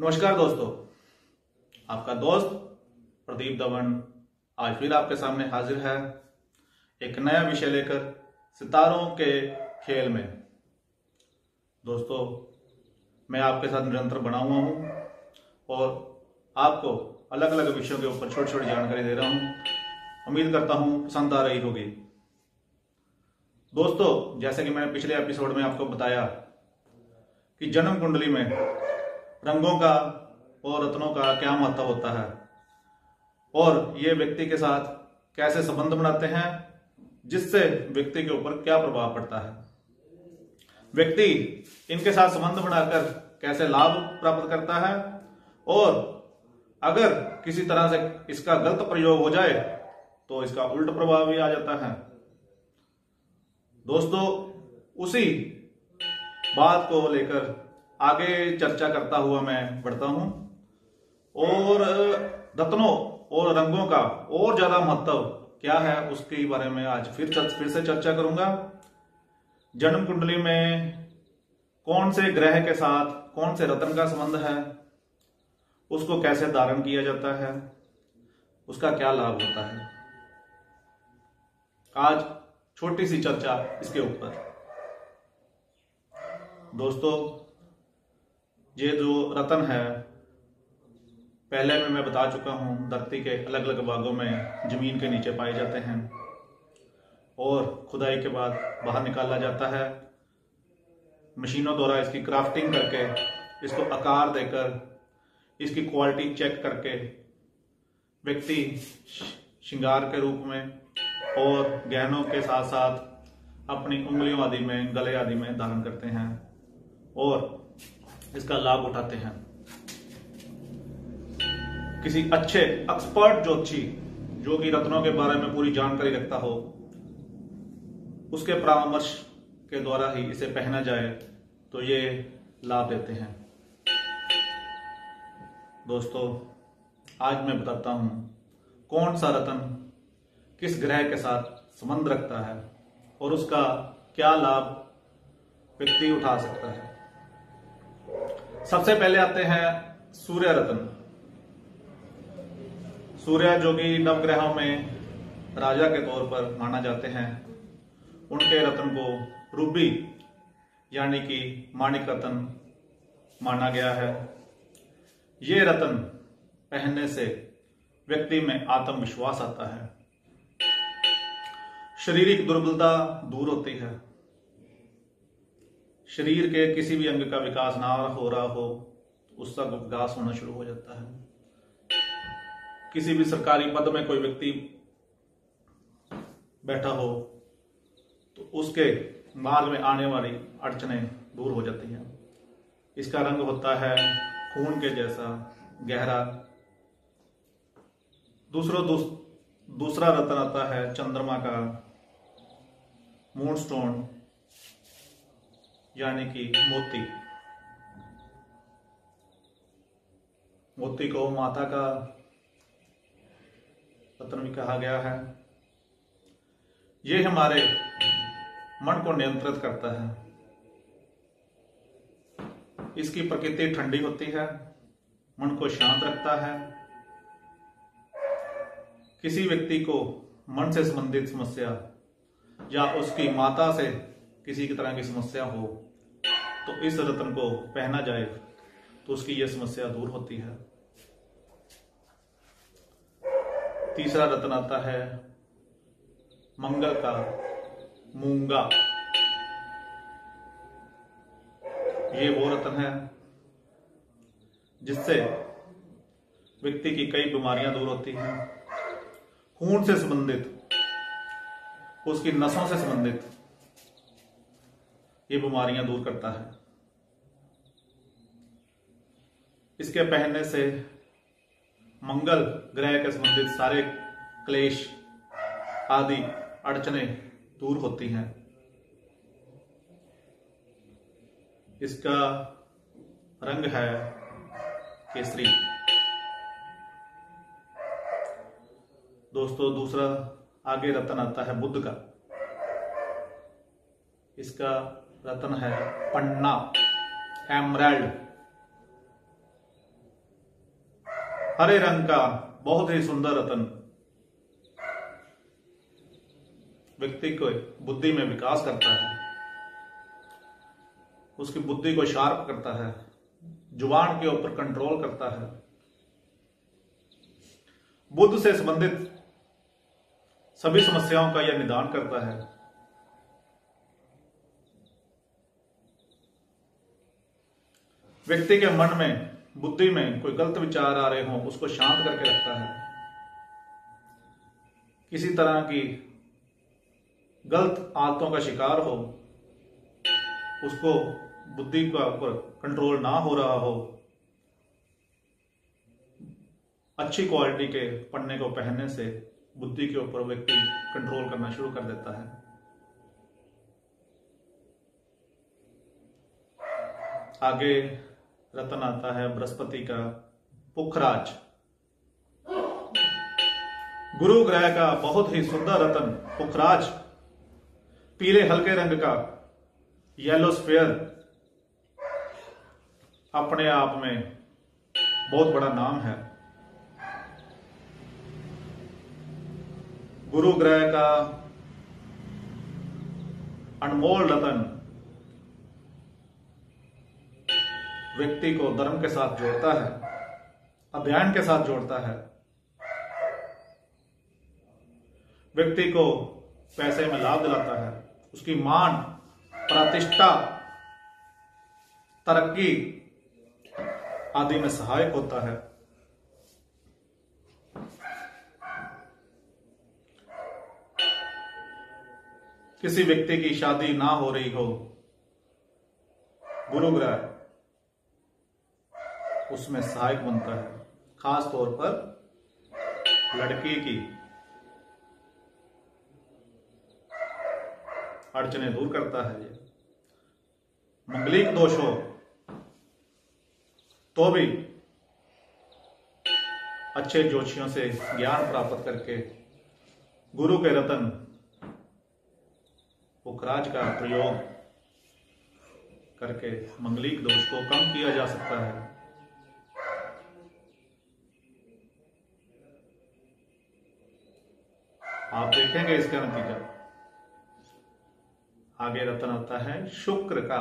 नमस्कार दोस्तों, आपका दोस्त प्रदीप दवन आज फिर आपके सामने हाजिर है एक नया विषय लेकर सितारों के खेल में। दोस्तों, मैं आपके साथ निरंतर बना हुआ हूं और आपको अलग अलग विषयों के ऊपर छोटी छोटी जानकारी दे रहा हूं। उम्मीद करता हूं पसंद आ रही होगी। दोस्तों, जैसे कि मैंने पिछले एपिसोड में आपको बताया कि जन्म कुंडली में रंगों का और रत्नों का क्या महत्व होता है और ये व्यक्ति के साथ कैसे संबंध बनाते हैं, जिससे व्यक्ति के ऊपर क्या प्रभाव पड़ता है। व्यक्ति इनके साथ संबंध बनाकर कैसे लाभ प्राप्त करता है और अगर किसी तरह से इसका गलत प्रयोग हो जाए तो इसका उल्ट प्रभाव भी आ जाता है। दोस्तों, उसी बात को लेकर आगे चर्चा करता हुआ मैं बढ़ता हूं और रत्नों और रंगों का और ज्यादा महत्व क्या है उसके बारे में आज फिर से चर्चा करूंगा। जन्म कुंडली में कौन से ग्रह के साथ कौन से रत्न का संबंध है, उसको कैसे धारण किया जाता है, उसका क्या लाभ होता है। आज छोटी सी चर्चा इसके ऊपर। दोस्तों, ये जो रत्न है पहले में मैं बता चुका हूं, धरती के अलग अलग भागों में जमीन के नीचे पाए जाते हैं और खुदाई के बाद बाहर निकाला जाता है। मशीनों द्वारा इसकी क्राफ्टिंग करके, इसको आकार देकर, इसकी क्वालिटी चेक करके व्यक्ति श्रृंगार के रूप में और गहनों के साथ साथ अपनी उंगलियों आदि में, गले आदि में धारण करते हैं और इसका लाभ उठाते हैं। किसी अच्छे एक्सपर्ट ज्योतिषी जो कि रत्नों के बारे में पूरी जानकारी रखता हो, उसके परामर्श के द्वारा ही इसे पहना जाए तो ये लाभ देते हैं। दोस्तों, आज मैं बताता हूं कौन सा रत्न किस ग्रह के साथ संबंध रखता है और उसका क्या लाभ व्यक्ति उठा सकता है। सबसे पहले आते हैं सूर्य रत्न। सूर्य जो कि नवग्रहों में राजा के तौर पर माना जाते हैं, उनके रत्न को रूबी यानी कि माणिक रत्न माना गया है। ये रत्न पहनने से व्यक्ति में आत्मविश्वास आता है, शारीरिक दुर्बलता दूर होती है, शरीर के किसी भी अंग का विकास ना हो रहा हो उसका विकास होना शुरू हो जाता है। किसी भी सरकारी पद में कोई व्यक्ति बैठा हो तो उसके मार्ग में आने वाली अड़चनें दूर हो जाती हैं। इसका रंग होता है खून के जैसा गहरा। दूसरा रत्न आता है चंद्रमा का मूनस्टोन यानी कि मोती। मोती को माता का रत्न भी कहा गया है। यह हमारे मन को नियंत्रित करता है। इसकी प्रकृति ठंडी होती है, मन को शांत रखता है। किसी व्यक्ति को मन से संबंधित समस्या या उसकी माता से किसी की तरह की समस्या हो तो इस रत्न को पहना जाए तो उसकी यह समस्या दूर होती है। तीसरा रत्न आता है मंगल का मूंगा। ये वो रत्न है जिससे व्यक्ति की कई बीमारियां दूर होती हैं। खून से संबंधित, उसकी नसों से संबंधित ये बीमारियां दूर करता है। इसके पहनने से मंगल ग्रह के संबंधित सारे क्लेश आदि अड़चनें दूर होती हैं। इसका रंग है केसरी। दोस्तों, दूसरा आगे रत्न आता है बुध का। इसका रत्न है पन्ना, एमराल्ड। हरे रंग का बहुत ही सुंदर रतन व्यक्ति को बुद्धि में विकास करता है, उसकी बुद्धि को शार्प करता है, जुबान के ऊपर कंट्रोल करता है, बुद्ध से संबंधित सभी समस्याओं का यह निदान करता है। व्यक्ति के मन में, बुद्धि में कोई गलत विचार आ रहे हो उसको शांत करके रखता है। किसी तरह की गलत आदतों का शिकार हो, उसको बुद्धि का ऊपर कंट्रोल ना हो रहा हो, अच्छी क्वालिटी के पन्ने को पहनने से बुद्धि के ऊपर व्यक्ति कंट्रोल करना शुरू कर देता है। आगे रतन आता है बृहस्पति का पुखराज। गुरु ग्रह का बहुत ही सुंदर रतन पुखराज, पीले हल्के रंग का येलो स्फीयर, अपने आप में बहुत बड़ा नाम है। गुरु ग्रह का अनमोल रतन व्यक्ति को धर्म के साथ जोड़ता है, अध्ययन के साथ जोड़ता है, व्यक्ति को पैसे में लाभ दिलाता है, उसकी मान, प्रतिष्ठा, तरक्की आदि में सहायक होता है। किसी व्यक्ति की शादी ना हो रही हो, गुरु ग्रह उसमें सहायक बनता है, खास तौर पर लड़की की अड़चने दूर करता है। ये मंगलिक दोष हो तो भी अच्छे ज्योतिषियों से ज्ञान प्राप्त करके गुरु के रतन पुखराज का प्रयोग करके मंगलिक दोष को कम किया जा सकता है। आप देखेंगे इसका नतीजा। आगे रतन आता है शुक्र का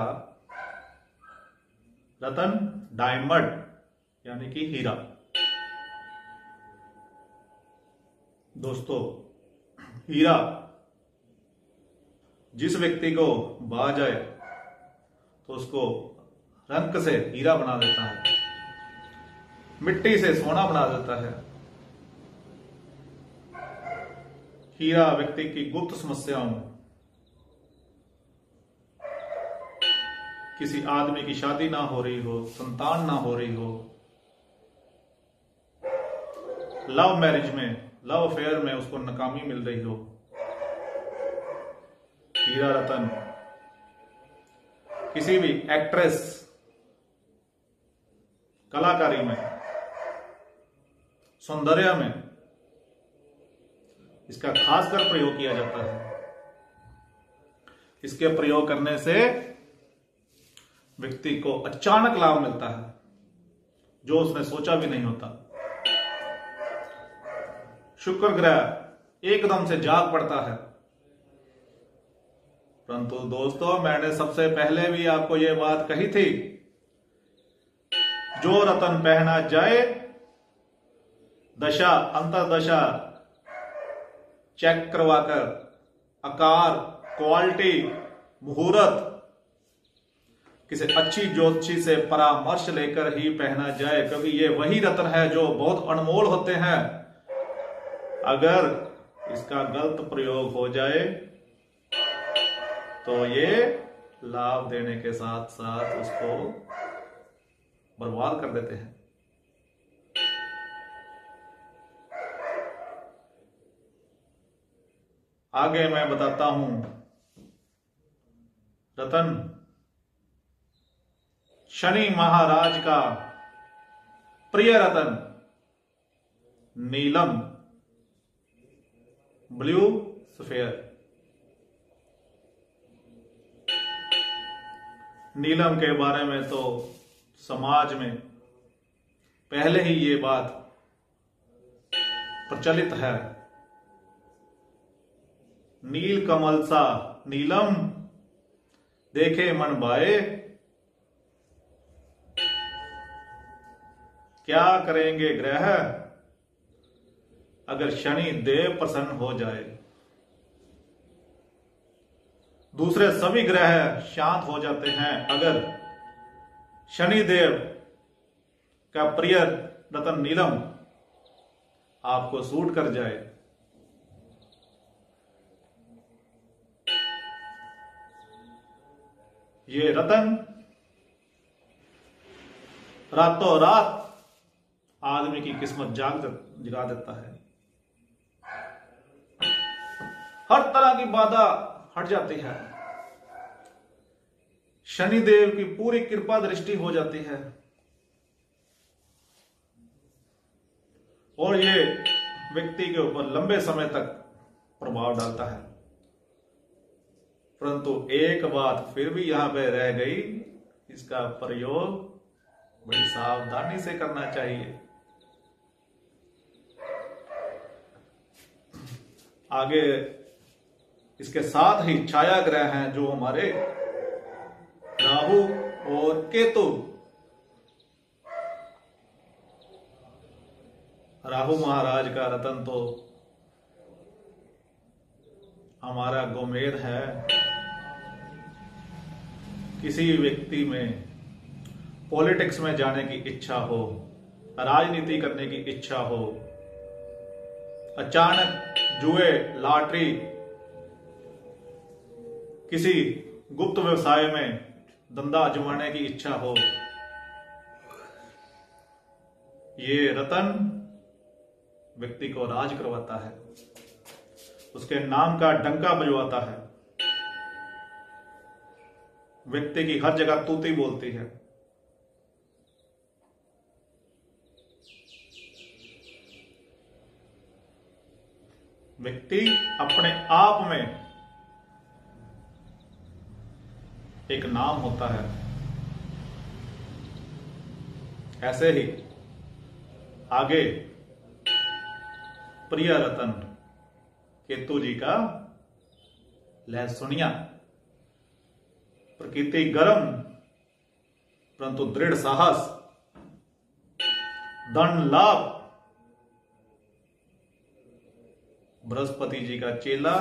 रतन डायमंड यानी कि हीरा। दोस्तों, हीरा जिस व्यक्ति को बा जाए तो उसको रंक से हीरा बना देता है, मिट्टी से सोना बना देता है। हीरा व्यक्ति की गुप्त समस्याओं, किसी आदमी की शादी ना हो रही हो, संतान ना हो रही हो, लव मैरिज में, लव अफेयर में उसको नाकामी मिल रही हो, हीरा रतन किसी भी एक्ट्रेस, कलाकारी में, सौंदर्य में इसका खासकर प्रयोग किया जाता है। इसके प्रयोग करने से व्यक्ति को अचानक लाभ मिलता है जो उसने सोचा भी नहीं होता। शुक्र ग्रह एकदम से जाग पड़ता है। परंतु दोस्तों, मैंने सबसे पहले भी आपको यह बात कही थी, जो रतन पहना जाए दशा अंतरदशा चेक करवाकर, आकार, क्वालिटी, मुहूर्त किसी अच्छी ज्योतिषी से परामर्श लेकर ही पहना जाए, क्योंकि ये वही रत्न है जो बहुत अनमोल होते हैं। अगर इसका गलत प्रयोग हो जाए तो ये लाभ देने के साथ साथ उसको बर्बाद कर देते हैं। आगे मैं बताता हूं रतन शनि महाराज का प्रिय रतन नीलम, ब्लू सफेयर। नीलम के बारे में तो समाज में पहले ही ये बात प्रचलित है। नील कमल सा नीलम देखे मन भाए, क्या करेंगे ग्रह अगर शनि देव प्रसन्न हो जाए। दूसरे सभी ग्रह शांत हो जाते हैं अगर शनिदेव का प्रिय रतन नीलम आपको सूट कर जाए। ये रतन रातों रात आदमी की किस्मत जगा देता है। हर तरह की बाधा हट जाती है, शनिदेव की पूरी कृपा दृष्टि हो जाती है और ये व्यक्ति के ऊपर लंबे समय तक प्रभाव डालता है। परंतु एक बात फिर भी यहां पे रह गई, इसका प्रयोग बड़ी सावधानी से करना चाहिए। आगे इसके साथ ही छाया ग्रह हैं जो हमारे राहु और केतु। राहु महाराज का रतन तो हमारा गोमेद है। किसी व्यक्ति में पॉलिटिक्स में जाने की इच्छा हो, राजनीति करने की इच्छा हो, अचानक जुए, लॉटरी, किसी गुप्त व्यवसाय में धंधा आजमाने की इच्छा हो, ये रतन व्यक्ति को राज करवाता है, उसके नाम का डंका बजवाता है, व्यक्ति की हर जगह तूती बोलती है। व्यक्ति अपने आप में एक नाम होता है। ऐसे ही आगे प्रिय रतन केतु जी का लय सुनिया। प्रकृति गर्म परंतु दृढ़ साहस, धन लाभ। बृहस्पति जी का चेला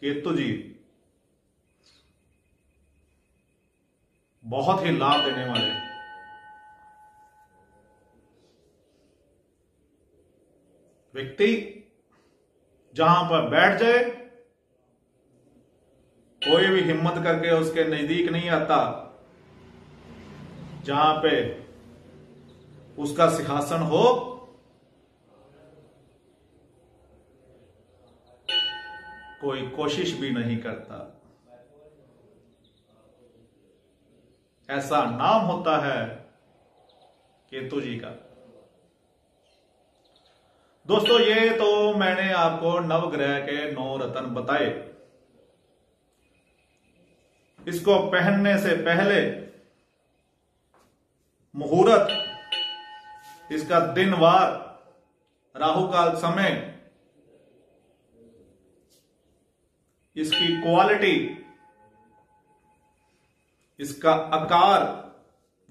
केतु जी बहुत ही लाभ देने वाले। व्यक्ति जहां पर बैठ जाए कोई भी हिम्मत करके उसके नजदीक नहीं आता। जहां पे उसका सिंहासन हो, कोई कोशिश भी नहीं करता। ऐसा नाम होता है केतु जी का। दोस्तों, ये तो मैंने आपको नवग्रह के 9 रत्न बताए। इसको पहनने से पहले मुहूर्त, इसका दिन वार, राहु काल समय, इसकी क्वालिटी, इसका आकार,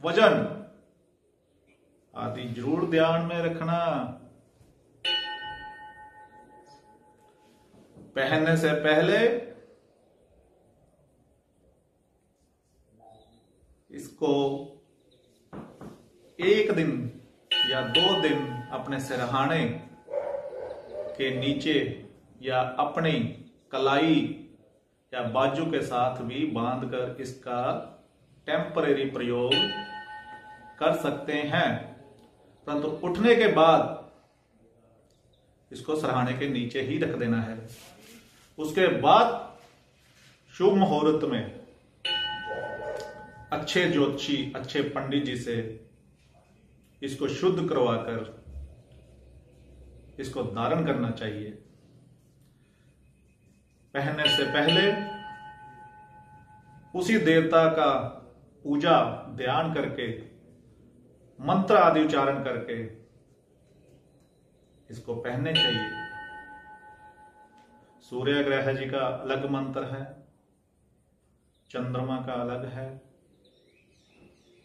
वजन आदि जरूर ध्यान में रखना। पहनने से पहले इसको 1 दिन या 2 दिन अपने सिरहाने के नीचे या अपनी कलाई या बाजू के साथ भी बांधकर इसका टेम्परेरी प्रयोग कर सकते हैं। परंतु उठने के बाद इसको सिरहाने के नीचे ही रख देना है। उसके बाद शुभ मुहूर्त में अच्छे ज्योतिषी, अच्छे पंडित जी से इसको शुद्ध करवाकर इसको धारण करना चाहिए। पहनने से पहले उसी देवता का पूजा ध्यान करके, मंत्र आदि उच्चारण करके इसको पहनने चाहिए। सूर्य ग्रह जी का अलग मंत्र है, चंद्रमा का अलग है,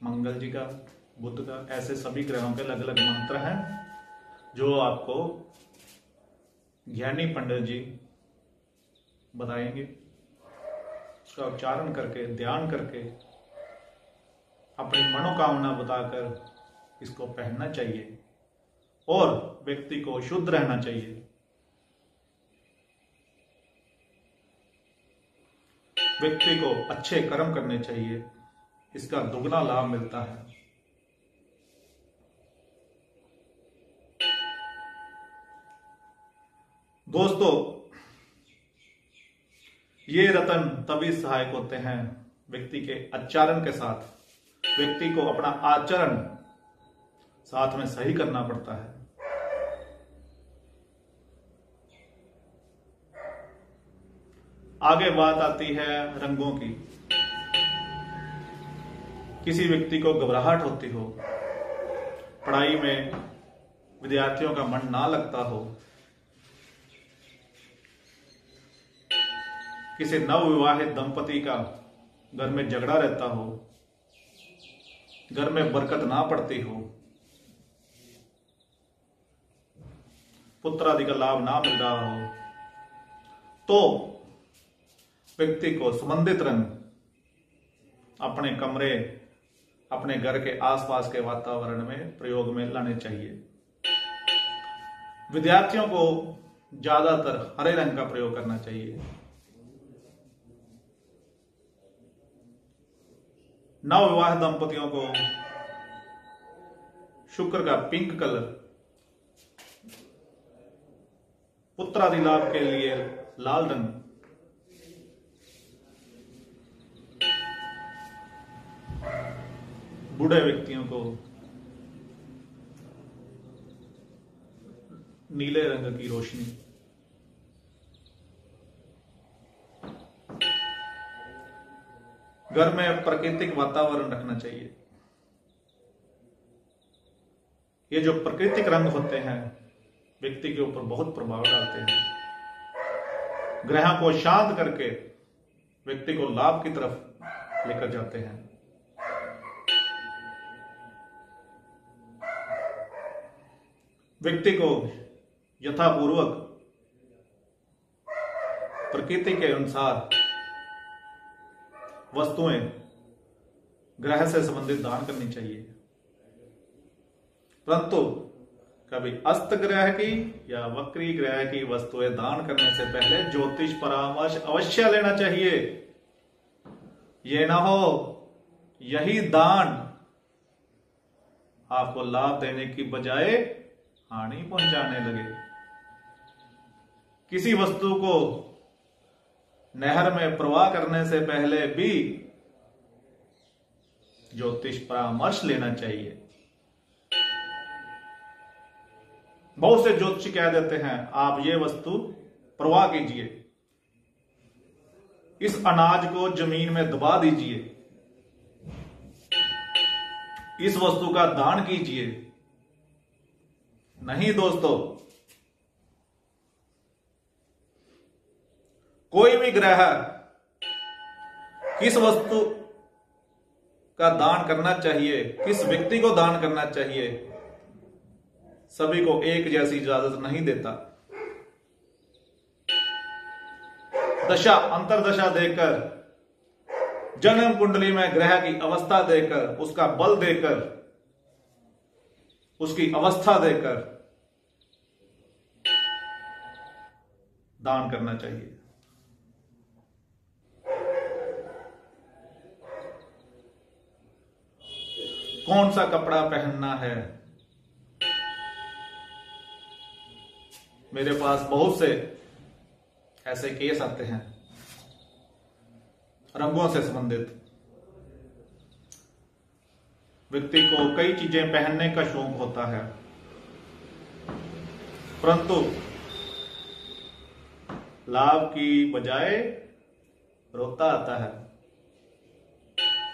मंगल जी का, बुध का, ऐसे सभी ग्रहों के अलग अलग मंत्र हैं जो आपको ज्ञानी पंडित जी बताएंगे। उसका उच्चारण करके, ध्यान करके, अपनी मनोकामना बताकर इसको पहनना चाहिए और व्यक्ति को शुद्ध रहना चाहिए। व्यक्ति को अच्छे कर्म करने चाहिए, इसका दुगना लाभ मिलता है। दोस्तों, ये रतन तभी सहायक होते हैं व्यक्ति के आचरण के साथ। व्यक्ति को अपना आचरण साथ में सही करना पड़ता है। आगे बात आती है रंगों की। किसी व्यक्ति को घबराहट होती हो, पढ़ाई में विद्यार्थियों का मन ना लगता हो, किसी नवविवाहित दंपति का घर में झगड़ा रहता हो, घर में बरकत ना पड़ती हो, पुत्र आदि का लाभ ना मिल रहा हो, तो व्यक्ति को संबंधित रंग अपने कमरे, अपने घर के आसपास के वातावरण में प्रयोग में लाने चाहिए। विद्यार्थियों को ज्यादातर हरे रंग का प्रयोग करना चाहिए। नवविवाह दंपतियों को शुक्र का पिंक कलर, पुत्रादि लाभ के लिए लाल रंग, बूढ़े व्यक्तियों को नीले रंग की रोशनी, घर में प्राकृतिक वातावरण रखना चाहिए। ये जो प्राकृतिक रंग होते हैं व्यक्ति के ऊपर बहुत प्रभाव डालते हैं, ग्रहों को शांत करके व्यक्ति को लाभ की तरफ लेकर जाते हैं। व्यक्ति को यथापूर्वक प्रकृति के अनुसार वस्तुएं ग्रह से संबंधित दान करनी चाहिए, परंतु कभी अस्त ग्रह की या वक्री ग्रह की वस्तुएं दान करने से पहले ज्योतिष परामर्श अवश्य लेना चाहिए। ये ना हो यही दान आपको लाभ देने की बजाय हानि पहुंचाने लगे। किसी वस्तु को नहर में प्रवाह करने से पहले भी ज्योतिष परामर्श लेना चाहिए। बहुत से ज्योतिषी कह देते हैं आप ये वस्तु प्रवाह कीजिए, इस अनाज को जमीन में दबा दीजिए, इस वस्तु का दान कीजिए। नहीं दोस्तों, कोई भी ग्रह किस वस्तु का दान करना चाहिए, किस व्यक्ति को दान करना चाहिए, सभी को एक जैसी इजाजत नहीं देता। दशा अंतरदशा देकर, जन्म कुंडली में ग्रह की अवस्था देकर, उसका बल देकर, उसकी अवस्था देकर दान करना चाहिए। कौन सा कपड़ा पहनना है, मेरे पास बहुत से ऐसे केस आते हैं रंगों से संबंधित। व्यक्ति को कई चीजें पहनने का शौक होता है, परंतु लाभ की बजाय रोता आता है।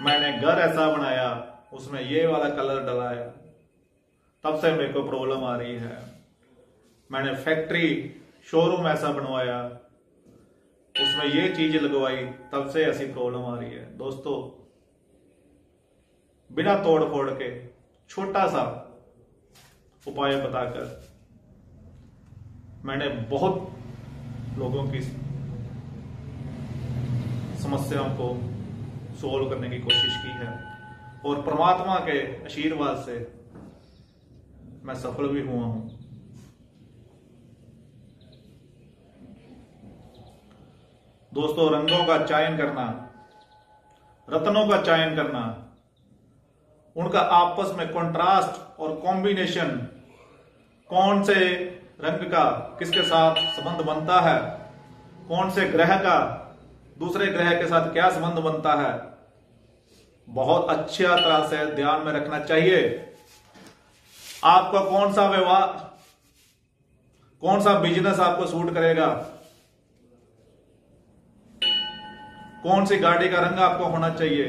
मैंने घर ऐसा बनाया, उसमें ये वाला कलर डलाया, तब से मेरे को प्रॉब्लम आ रही है। मैंने फैक्ट्री शोरूम ऐसा बनवाया, उसमें ये चीज लगवाई, तब से ऐसी प्रॉब्लम आ रही है। दोस्तों, बिना तोड़ फोड़ के छोटा सा उपाय बताकर मैंने बहुत लोगों की समस्याओं को सोल्व करने की कोशिश की है और परमात्मा के आशीर्वाद से मैं सफल भी हुआ हूं। दोस्तों, रंगों का चयन करना, रत्नों का चयन करना, उनका आपस में कंट्रास्ट और कॉम्बिनेशन, कौन से रंग का किसके साथ संबंध बनता है, कौन से ग्रह का दूसरे ग्रह के साथ क्या संबंध बनता है, बहुत अच्छा तरह से ध्यान में रखना चाहिए। आपका कौन सा व्यवहार, कौन सा बिजनेस आपको सूट करेगा, कौन सी गाड़ी का रंग आपको होना चाहिए,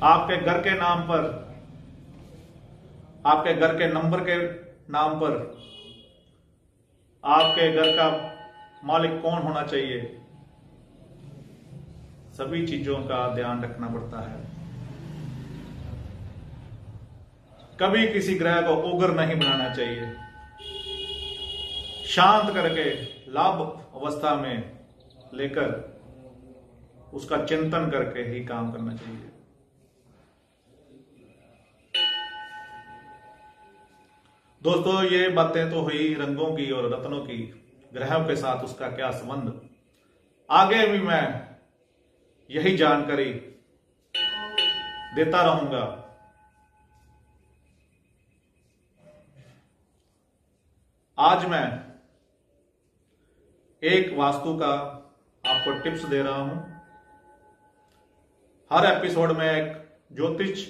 आपके घर के नाम पर, आपके घर के नंबर के नाम पर आपके घर का मालिक कौन होना चाहिए, सभी चीजों का ध्यान रखना पड़ता है। कभी किसी ग्रह को उग्र नहीं बनाना चाहिए, शांत करके लाभ अवस्था में लेकर उसका चिंतन करके ही काम करना चाहिए। दोस्तों, ये बातें तो हुई रंगों की और रत्नों की, ग्रहों के साथ उसका क्या संबंध। आगे भी मैं यही जानकारी देता रहूंगा। आज मैं एक वास्तु का आपको टिप्स दे रहा हूं। हर एपिसोड में एक ज्योतिष,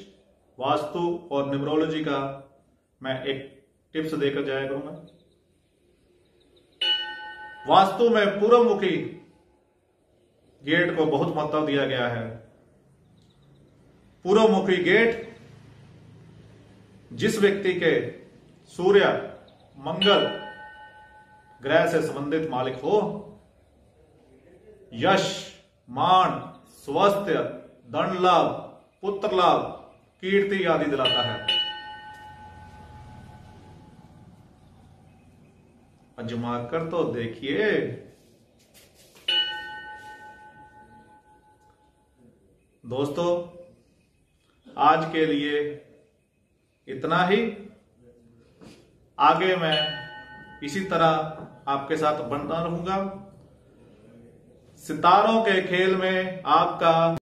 वास्तु और न्यूमरोलॉजी का मैं एक टिप्स देकर जाया करूंगा। वास्तु में पूर्वमुखी गेट को बहुत महत्व दिया गया है। पूर्वमुखी गेट जिस व्यक्ति के सूर्य, मंगल ग्रह से संबंधित मालिक हो, यश, मान, स्वास्थ्य, धन लाभ, पुत्र लाभ, कीर्ति आदि दिलाता है। अजमा कर तो देखिए। दोस्तों, आज के लिए इतना ही। आगे मैं इसी तरह आपके साथ बनता रहूंगा। सितारों के खेल में आपका